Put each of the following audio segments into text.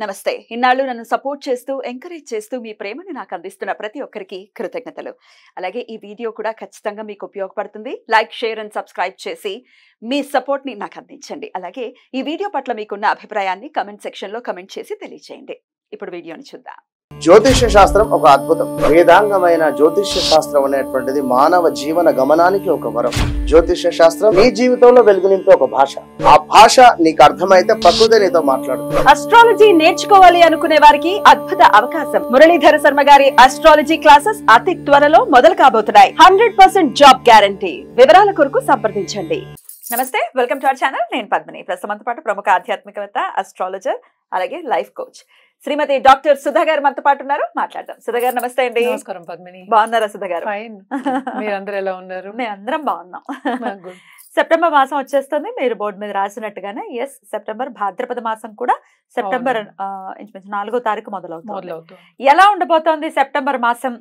నమస్తే. ఇన్నాళ్ళు నన్ను సపోర్ట్ చేస్తూ, ఎంకరేజ్ చేస్తూ మీ ప్రేమని నాకు అందిస్తున్న ప్రతి ఒక్కరికి కృతజ్ఞతలు. అలాగే ఈ వీడియో కూడా ఖచ్చితంగా మీకు ఉపయోగపడుతుంది. లైక్, షేర్ అండ్ సబ్స్క్రైబ్ చేసి మీ సపోర్ట్‌ని నాకు అందించండి. అలాగే ఈ వీడియో పట్ల మీకున్న అభిప్రాయాన్ని కామెంట్ సెక్షన్‌లో కామెంట్ చేసి తెలియజేయండి. ఇప్పుడు వీడియోని చూద్దాం. జ్యోతిష్య శాస్త్రం ఒక అద్భుతం. వేదాంగమైన జ్యోతిష్య శాస్త్రం అనేటువంటిది మానవ జీవన గమనానికి ఒక వరం. జ్యోతిష్య శాస్త్రం నీ జీవితంలో వెలుగునింపే ఒక భాష. ఆ భాష నీకు అర్థమైతే ప్రకృతి నీతో మాట్లాడుతుంది. అస్ట్రాలజీ నేర్చుకోవాలి అనుకునే వారికి అద్భుత అవకాశం. మురళీధర శర్మ గారి అస్ట్రాలజీ క్లాసెస్ అతి త్వరలో మొదలు కాబోతున్నాయి. 100% జాబ్ గ్యారంటీ. వివరాల కొరకు సంప్రదించండి. నమస్తే, వెల్కమ్ టు అవర్ ఛానల్. నేను పద్మిని. ప్రస్తుతంతో పాటు ప్రముఖ ఆధ్యాత్మికవేత్త, అస్ట్రాలజర్, అలాగే లైఫ్ కోచ్ శ్రీమతి డాక్టర్ సుధా గారు మనతో పాటు ఉన్నారు. మాట్లాడదాం. సుధా గారు నమస్తే అండి. నమస్కారం పద్మిని. బాగున్నారా సుధా గారు? ఫైన్. మీరందరూ ఎలా ఉన్నారు? మేము అందరం బాగున్నాం. సెప్టెంబర్ మాసం వచ్చేస్తుంది. మీరు బోర్డు మీద రాసినట్టుగానే ఎస్, సెప్టెంబర్ భాద్రపద మాసం కూడా సెప్టెంబర్ ఇంచుమించు 4వ తారీఖు మొదలవుతుంది. ఎలా ఉండబోతోంది సెప్టెంబర్ మాసం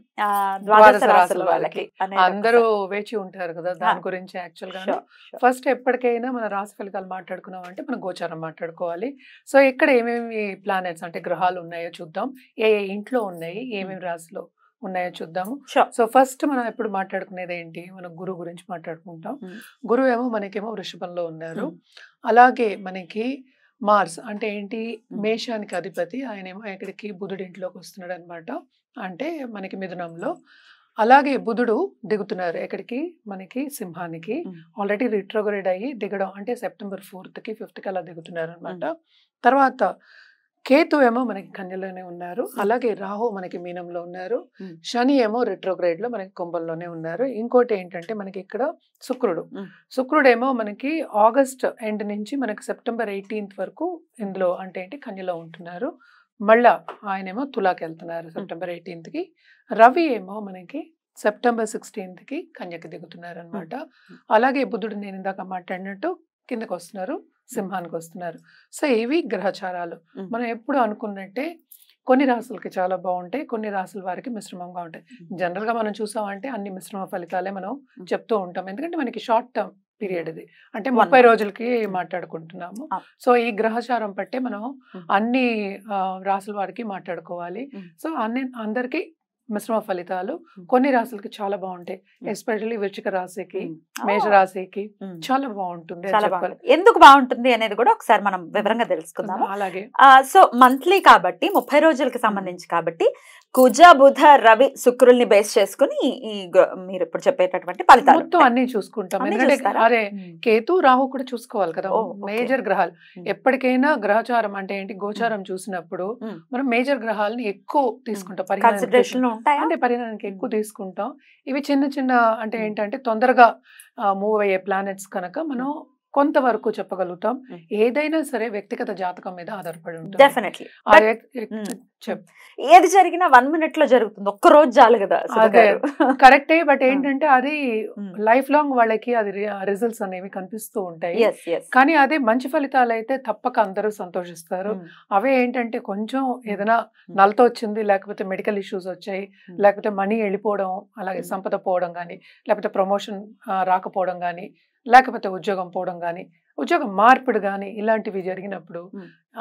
ద్వాదశ రాశుల వాళ్ళకి? అందరూ వేచి ఉంటారు కదా దాని గురించి. యాక్చువల్ గా ఫస్ట్ ఎప్పటికైనా మన రాశి ఫలితాలు మాట్లాడుకున్నాం అంటే మనం గోచారం మాట్లాడుకోవాలి. సో ఇక్కడ ఏమేమి ప్లానెట్స్ అంటే గ్రహాలు ఉన్నాయో చూద్దాం. ఏ ఇంట్లో ఉన్నాయి, ఏమేమి రాశిలో ఉన్నాయో చూద్దాము. సో ఫస్ట్ మనం ఎప్పుడు మాట్లాడుకునేది ఏంటి, మనం గురువు గురించి మాట్లాడుకుంటాం. గురువు ఏమో మనకేమో వృషభంలో ఉన్నారు. అలాగే మనకి మార్స్ అంటే ఏంటి, మేషానికి అధిపతి. ఆయన ఏమో ఎక్కడికి బుధుడి ఇంట్లోకి వస్తున్నాడు అనమాట, అంటే మనకి మిథునంలో. అలాగే బుధుడు దిగుతున్నారు ఎక్కడికి, మనకి సింహానికి. ఆల్రెడీ రిట్రోగ్రేడ్ అయ్యి దిగడం అంటే సెప్టెంబర్ 4th కి 5th కి అలా దిగుతున్నారు అనమాట. తర్వాత కేతు ఏమో మనకి కన్యలోనే ఉన్నారు. అలాగే రాహు మనకి మీనంలో ఉన్నారు. శని ఏమో రిట్రోగ్రేడ్ లో మనకి కుంభంలోనే ఉన్నారు. ఇంకోటి ఏంటంటే మనకి ఇక్కడ శుక్రుడేమో మనకి ఆగస్ట్ ఎండ్ నుంచి మనకి సెప్టెంబర్ 18th వరకు ఇందులో అంటే ఏంటి కన్యలో ఉంటున్నారు. మళ్ళా ఆయనేమో తులాకి వెళ్తున్నారు సెప్టెంబర్ 18th కి. రవి ఏమో మనకి సెప్టెంబర్ 16th కి కన్యకి దిగుతున్నారు అనమాట. అలాగే బుధుడు నేను ఇందాక మాట్లాడినట్టు కిందకు వస్తున్నారు, సింహానికి వస్తున్నారు. సో ఇవి గ్రహచారాలు. మనం ఎప్పుడు అనుకున్నట్టే కొన్ని రాసులకి చాలా బాగుంటాయి, కొన్ని రాసుల వారికి మిశ్రమంగా ఉంటాయి. జనరల్ గా మనం చూసామంటే అన్ని మిశ్రమ ఫలితాలే మనం చెప్తూ ఉంటాం, ఎందుకంటే మనకి షార్ట్ టర్మ్ పీరియడ్ ఇది, అంటే 30 రోజులకి మాట్లాడుకుంటున్నాము. సో ఈ గ్రహచారం పట్టే మనం అన్ని రాసుల వారికి మాట్లాడుకోవాలి. సో అందరికి మిశ్రమ ఫలితాలు. కొన్ని రాశులకి చాలా బాగుంటాయి, ఎస్పెషల్లీ వృశ్చిక రాశికి, మేష రాశికి చాలా బాగుంటుంది. ఎందుకు బాగుంటుంది అనేది కూడా ఒకసారి మనం వివరంగా తెలుసుకుందాం. అలాగే సో మంత్లీ కాబట్టి 30 రోజులకి సంబంధించి కాబట్టి కుజ, బుధ, రవి, శుక్రుల్ని బేస్ చేసుకుని మీరు ఇప్పుడు చెప్పేటటువంటి ఫలితాలు మొత్తం అన్ని చూసుకుంటాం. ఎందుకంటే అరే కేతు, రాహు కూడా చూసుకోవాలి కదా, మేజర్ గ్రహాలు. ఎప్పటికైనా గ్రహచారం అంటే ఏంటి, గోచారం చూసినప్పుడు మనం మేజర్ గ్రహాలని ఎక్కువ తీసుకుంటాం, పరిగణనకి ఎక్కువ తీసుకుంటాం. ఇవి చిన్న చిన్న అంటే ఏంటంటే తొందరగా మూవ్ అయ్యే ప్లానెట్స్ కనుక మనం కొంతవరకు చెప్పగలుగుతాం. ఏదైనా సరే వ్యక్తిగత జాతకం మీద ఆధారపడి ఉంటుంది. డెఫినెట్లీ ఏది జరిగినా 1 minute లో జరుగుతుంది, ఒక్క రోజు చాలు కదా. అదే కరెక్టే. బట్ ఏంటంటే అది లైఫ్ లాంగ్ వాళ్ళకి అది రిజల్ట్స్ అనేవి కనిపిస్తూ ఉంటాయి. కానీ అదే మంచి ఫలితాలు అయితే తప్పక అందరూ సంతోషిస్తారు. అవే ఏంటంటే కొంచెం ఏదైనా నలతో వచ్చింది, లేకపోతే మెడికల్ ఇష్యూస్ వచ్చాయి, లేకపోతే మనీ వెళ్ళిపోవడం, అలాగే సంపద పోవడం కానీ, లేకపోతే ప్రమోషన్ రాకపోవడం కానీ, లేకపోతే ఉద్యోగం పోవడం కానీ, ఉద్యోగం మార్పిడి కానీ, ఇలాంటివి జరిగినప్పుడు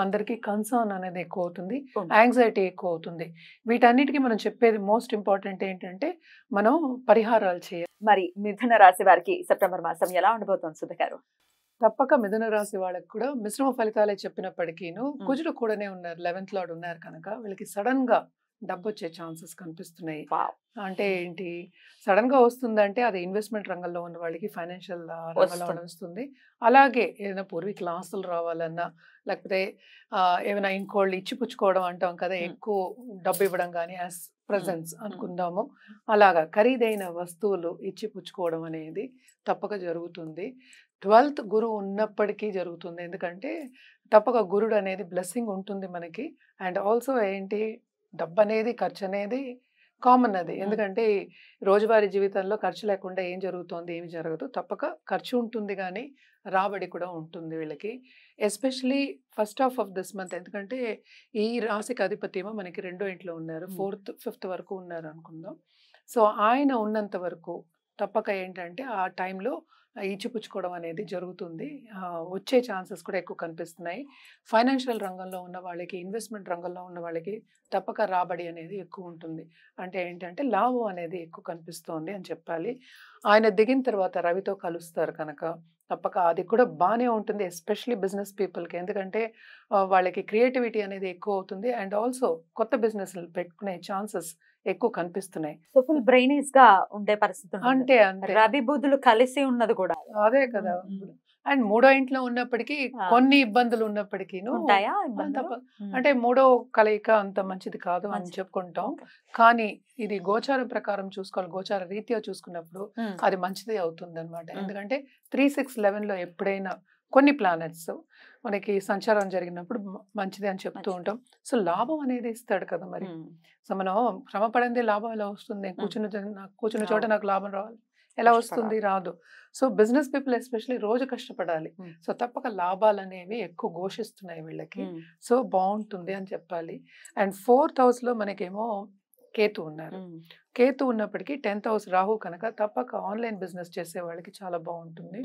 అందరికీ కన్సర్న్ అనేది ఎక్కువ అవుతుంది, యాంగ్జైటీ ఎక్కువ అవుతుంది. వీటన్నిటికీ మనం చెప్పేది మోస్ట్ ఇంపార్టెంట్ ఏంటంటే మనం పరిహారాలు చేయాలి. మరి మిథున రాశి వారికి సెప్టెంబర్ మాసం ఎలా ఉండబోతోంది సుధ గారు? తప్పక మిథున రాశి వాళ్ళకి కూడా మిశ్రమ ఫలితాలే చెప్పినప్పటికీను కుజుడు కూడానే ఉన్నారు, 11th లార్డ్ ఉన్నారు కనుక వీళ్ళకి సడన్ గా డబ్బు వచ్చే ఛాన్సెస్ కనిపిస్తున్నాయి. అంటే ఏంటి, సడన్ గా వస్తుందంటే అది ఇన్వెస్ట్మెంట్ రంగంలో ఉన్న వాళ్ళకి ఫైనాన్షియల్ రంగంలో వస్తుంది. అలాగే ఏదైనా పూర్వీకుల ఆస్తులు రావాలన్నా, లేకపోతే ఏమైనా ఇంకోళ్ళు ఇచ్చిపుచ్చుకోవడం అంటాం కదా, ఎక్కువ డబ్బు ఇవ్వడం కానీ, యాజ్ ప్రెజెన్స్ అనుకుందాము, అలాగా ఖరీదైన వస్తువులు ఇచ్చిపుచ్చుకోవడం అనేది తప్పక జరుగుతుంది. 12th గురువు ఉన్నప్పటికీ జరుగుతుంది, ఎందుకంటే తప్పక గురుడు అనేది బ్లెస్సింగ్ ఉంటుంది మనకి. అండ్ ఆల్సో ఏంటి, డబ్బు అనేది, ఖర్చు అనేది కామన్ అది, ఎందుకంటే రోజువారీ జీవితంలో ఖర్చు లేకుండా ఏం జరుగుతుంది, ఏమి జరగదు. తప్పక ఖర్చు ఉంటుంది కానీ రాబడి కూడా ఉంటుంది వీళ్ళకి. Especially first half of this month, ఎందుకంటే ఈ రాశికి అధిపతి ఏమో మనకి 2వ ఇంట్లో ఉన్నారు, 4th 5th వరకు ఉన్నారు అనుకుందాం. సో ఆయన ఉన్నంత వరకు తప్పక ఏంటంటే ఆ టైంలో ఇచ్చిపుచ్చుకోవడం అనేది జరుగుతుంది. వచ్చే ఛాన్సెస్ కూడా ఎక్కువ కనిపిస్తున్నాయి. ఫైనాన్షియల్ రంగంలో ఉన్న వాళ్ళకి, ఇన్వెస్ట్మెంట్ రంగంలో ఉన్న వాళ్ళకి తప్పక రాబడి అనేది ఎక్కువ ఉంటుంది. అంటే ఏంటంటే లాభం అనేది ఎక్కువ కనిపిస్తోంది అని చెప్పాలి. ఆయన దిగిన తర్వాత రవితో కలుస్తారు కనుక తప్పక అది కూడా బాగానే ఉంటుంది, ఎస్పెషలీ బిజినెస్ పీపుల్కి. ఎందుకంటే వాళ్ళకి క్రియేటివిటీ అనేది ఎక్కువ అవుతుంది. అండ్ ఆల్సో కొత్త బిజినెస్లు పెట్టుకునే ఛాన్సెస్ ఎక్కువ కనిపిస్తున్నాయి. సో ఫుల్ బ్రెయినీస్ గా ఉండే పరిస్థితి అంటే అంతే, రవి బుధులు కలిసి ఉన్నది కూడా అదే కదా. అండ్ మూడో ఇంట్లో ఉన్నప్పటికీ కొన్ని ఇబ్బందులు ఉన్నప్పటికీ ఉంటాయా? అంటే మూడో కలయిక అంత మంచిది కాదు అని చెప్పుకుంటాం. కానీ ఇది గోచారం ప్రకారం చూసుకోవాలి, గోచార రీత్యా చూసుకున్నప్పుడు అది మంచిది అవుతుంది అనమాట. ఎందుకంటే 3-6-11 ఎప్పుడైనా కొన్ని ప్లానెట్స్ మనకి సంచారం జరిగినప్పుడు మంచిది అని చెప్తూ ఉంటాం. సో లాభం అనేది ఇస్తాడు కదా మరి. సో మనం శ్రమ పడింది లాభం ఎలా వస్తుంది? కూర్చున్న చోట నాకు లాభం రావాలి, ఎలా వస్తుంది? రాదు. సో బిజినెస్ పీపుల్ ఎస్పెషల్లీ రోజు కష్టపడాలి. సో తప్పక లాభాలు అనేవి ఎక్కువ ఘోషిస్తున్నాయి వీళ్ళకి. సో బాగుంటుంది అని చెప్పాలి. అండ్ 4th house లో మనకేమో కేతు ఉన్నారు. కేతు ఉన్నప్పటికీ 10th house రాహు కనుక తప్పక ఆన్లైన్ బిజినెస్ చేసే వాళ్ళకి చాలా బాగుంటుంది.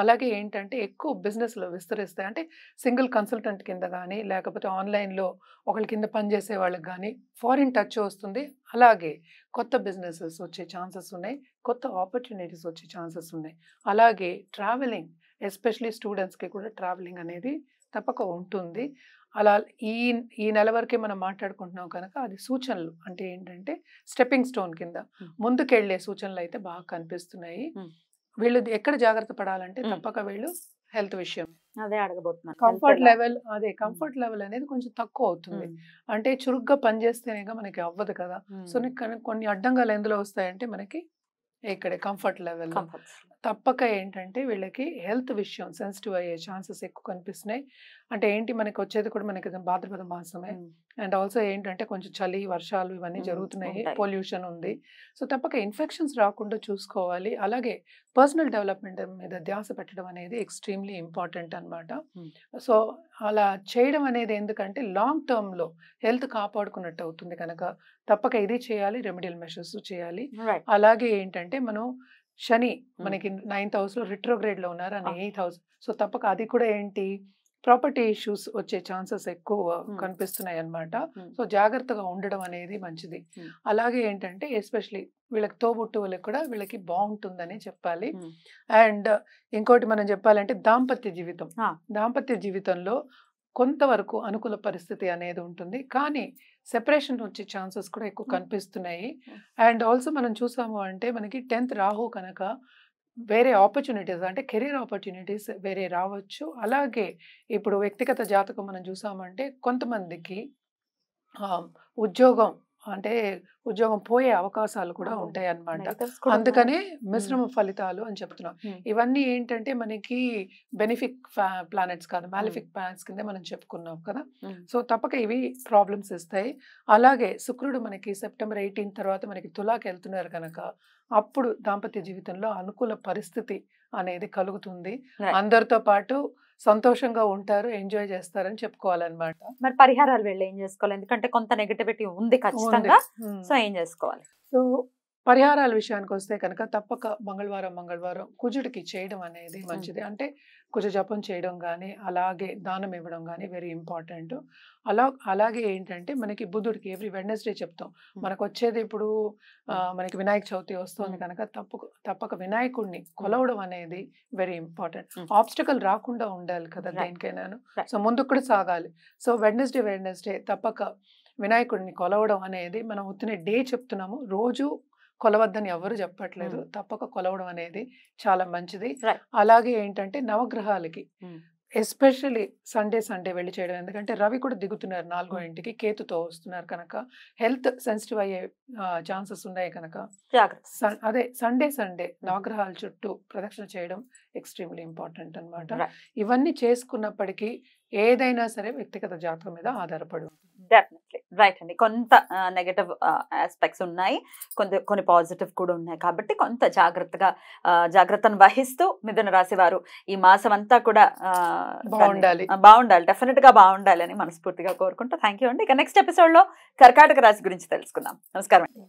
అలాగే ఏంటంటే ఎక్కువ బిజినెస్లో విస్తరిస్తాయి. అంటే సింగిల్ కన్సల్టెంట్ కింద కానీ, లేకపోతే ఆన్లైన్లో ఒకళ్ళ కింద పనిచేసే వాళ్ళకి కానీ ఫారిన్ టచ్ వస్తుంది. అలాగే కొత్త బిజినెసెస్ వచ్చే ఛాన్సెస్ ఉన్నాయి, కొత్త ఆపర్చునిటీస్ వచ్చే ఛాన్సెస్ ఉన్నాయి. అలాగే ట్రావెలింగ్, ఎస్పెషలీ స్టూడెంట్స్కి కూడా ట్రావెలింగ్ అనేది తప్పక ఉంటుంది. అలా ఈ నెల వరకే మనం మాట్లాడుకుంటున్నాం కనుక అది సూచనలు. అంటే ఏంటంటే స్టెప్పింగ్ స్టోన్ కింద ముందుకెళ్లే సూచనలు అయితే బాగా కనిపిస్తున్నాయి. వీళ్ళు ఎక్కడ జాగ్రత్త పడాలంటే తప్పక వీళ్ళు హెల్త్ విషయం, అదే అడగబోతున్నాను. కంఫర్ట్ లెవెల్ అనేది కొంచెం తక్కువ అవుతుంది. అంటే చురుగ్గా పనిచేస్తేనేగా మనకి అవ్వదు కదా. సో కొన్ని అడ్డంగాలు ఎందులో వస్తాయంటే మనకి ఇక్కడే కంఫర్ట్ లెవెల్. తప్పక ఏంటంటే వీళ్ళకి హెల్త్ విషయం సెన్సిటివ్ అయ్యే ఛాన్సెస్ ఎక్కువ కనిపిస్తున్నాయి. అంటే ఏంటి, మనకి వచ్చేది కూడా మనకి భాద్రపద మాసమే. అండ్ ఆల్సో ఏంటంటే కొంచెం చలి, వర్షాలు ఇవన్నీ జరుగుతున్నాయి, పొల్యూషన్ ఉంది. సో తప్పక ఇన్ఫెక్షన్స్ రాకుండా చూసుకోవాలి. అలాగే పర్సనల్ డెవలప్మెంట్ మీద ధ్యాస పెట్టడం అనేది ఎక్స్ట్రీమ్లీ ఇంపార్టెంట్ అనమాట. సో అలా చేయడం అనేది ఎందుకంటే లాంగ్ టర్మ్లో హెల్త్ కాపాడుకున్నట్టు అవుతుంది కనుక తప్పక ఇది చేయాలి, రెమెడియల్ మెషర్స్ చేయాలి. అలాగే ఏంటంటే మనం శని మనకి 9th house లో రిట్రోగ్రేడ్ లో ఉన్నారు అని 8th house. సో తప్పక అది కూడా ఏంటి, ప్రాపర్టీ ఇష్యూస్ వచ్చే ఛాన్సెస్ ఎక్కువ కనిపిస్తున్నాయి అన్నమాట. సో జాగ్రత్తగా ఉండడం అనేది మంచిది. అలాగే ఏంటంటే ఎస్పెషలీ వీళ్ళకి తోబుట్టు వాళ్ళకి కూడా వీళ్ళకి బాగుంటుందని చెప్పాలి. అండ్ ఇంకోటి మనం చెప్పాలంటే దాంపత్య జీవితంలో కొంతవరకు అనుకూల పరిస్థితి అనేది ఉంటుంది. కానీ సెపరేషన్ వచ్చే ఛాన్సెస్ కూడా ఎక్కువ కనిపిస్తున్నాయి. అండ్ ఆల్సో మనం చూసాము అంటే మనకి 10th రాహు కనుక వేరే ఆపర్చునిటీస్, అంటే కెరీర్ ఆపర్చునిటీస్ వేరే రావచ్చు. అలాగే ఇప్పుడు వ్యక్తిగత జాతకం మనం చూసామంటే కొంతమందికి ఉద్యోగం పోయే అవకాశాలు కూడా ఉంటాయి అన్నమాట. అందుకనే మిశ్రమ ఫలితాలు అని చెప్తున్నాం. ఇవన్నీ ఏంటంటే మనకి బెనిఫిక్ ప్లానెట్స్ కాదు, మాలిఫిక్ ప్లానెట్స్ కింద మనం చెప్పుకున్నాం కదా. సో తప్పక ఇవి ప్రాబ్లమ్స్ ఇస్తాయి. అలాగే శుక్రుడు మనకి సెప్టెంబర్ 18 తర్వాత మనకి తులాకి వెళ్తున్నారు కనుక అప్పుడు దాంపత్య జీవితంలో అనుకూల పరిస్థితి అనేది కలుగుతుంది. అందరితో పాటు సంతోషంగా ఉంటారు, ఎంజాయ్ చేస్తారని చెప్పుకోవాలన్నమాట. మరి పరిహారాలు వెళ్ళి ఏం చేసుకోవాలి? ఎందుకంటే కొంత నెగటివిటీ ఉంది ఖచ్చితంగా. సో ఏం చేసుకోవాలి? సో పరిహారాల విషయానికి వస్తే కనుక తప్పక మంగళవారం కుజుడికి చేయడం అనేది మంచిది. అంటే కుజ జపం చేయడం కానీ, అలాగే దానం ఇవ్వడం కానీ వెరీ ఇంపార్టెంట్. అలాగే ఏంటంటే మనకి బుధుడికి ఎవ్రీ వెడ్నెస్డే చెప్తాం. మనకు వచ్చేది ఇప్పుడు మనకి వినాయక చవితి వస్తుంది కనుక తప్పక వినాయకుడిని కొలవడం అనేది వెరీ ఇంపార్టెంట్. ఆబ్స్టకల్ రాకుండా ఉండాలి కదా దేనికైనాను. సో ముందుకు కూడా సాగాలి. సో వెడ్నెస్డే తప్పక వినాయకుడిని కొలవడం అనేది, మనం ఉత్తిన డే చెప్తున్నాము, రోజు కొలవద్దని ఎవరు చెప్పట్లేదు. తప్పక కొలవడం అనేది చాలా మంచిది. అలాగే ఏంటంటే నవగ్రహాలకి ఎస్పెషల్లీ సండే వెళ్ళి చేయడం. ఎందుకంటే రవి కూడా దిగుతున్నారు 4వ ఇంటికి, కేతుతో వస్తున్నారు కనుక హెల్త్ సెన్సిటివ్ అయ్యే ఛాన్సెస్ ఉన్నాయి కనుక అదే సండే నవగ్రహాల చుట్టూ ప్రదక్షిణ చేయడం ఎక్స్ట్రీమ్లీ ఇంపార్టెంట్ అన్నమాట. ఇవన్నీ చేసుకున్నప్పటికీ ఏదైనా సరే వ్యక్తిగత జాతకం మీద ఆధారపడి డెఫినెట్లీ రైట్ అండి. కొంత నెగటివ్ ఆస్పెక్ట్స్ ఉన్నాయి, కొన్ని పాజిటివ్ కూడా ఉన్నాయి. కాబట్టి కొంత జాగ్రత్తను వహిస్తూ మిథున రాశి వారు ఈ మాసం అంతా కూడా బాగుండాలి, డెఫినెట్ గా బాగుండాలి అని మనస్ఫూర్తిగా కోరుకుంటూ థ్యాంక్ యూ అండి. ఇక నెక్స్ట్ ఎపిసోడ్ లో కర్కాటక రాశి గురించి తెలుసుకుందాం. నమస్కారం అండి.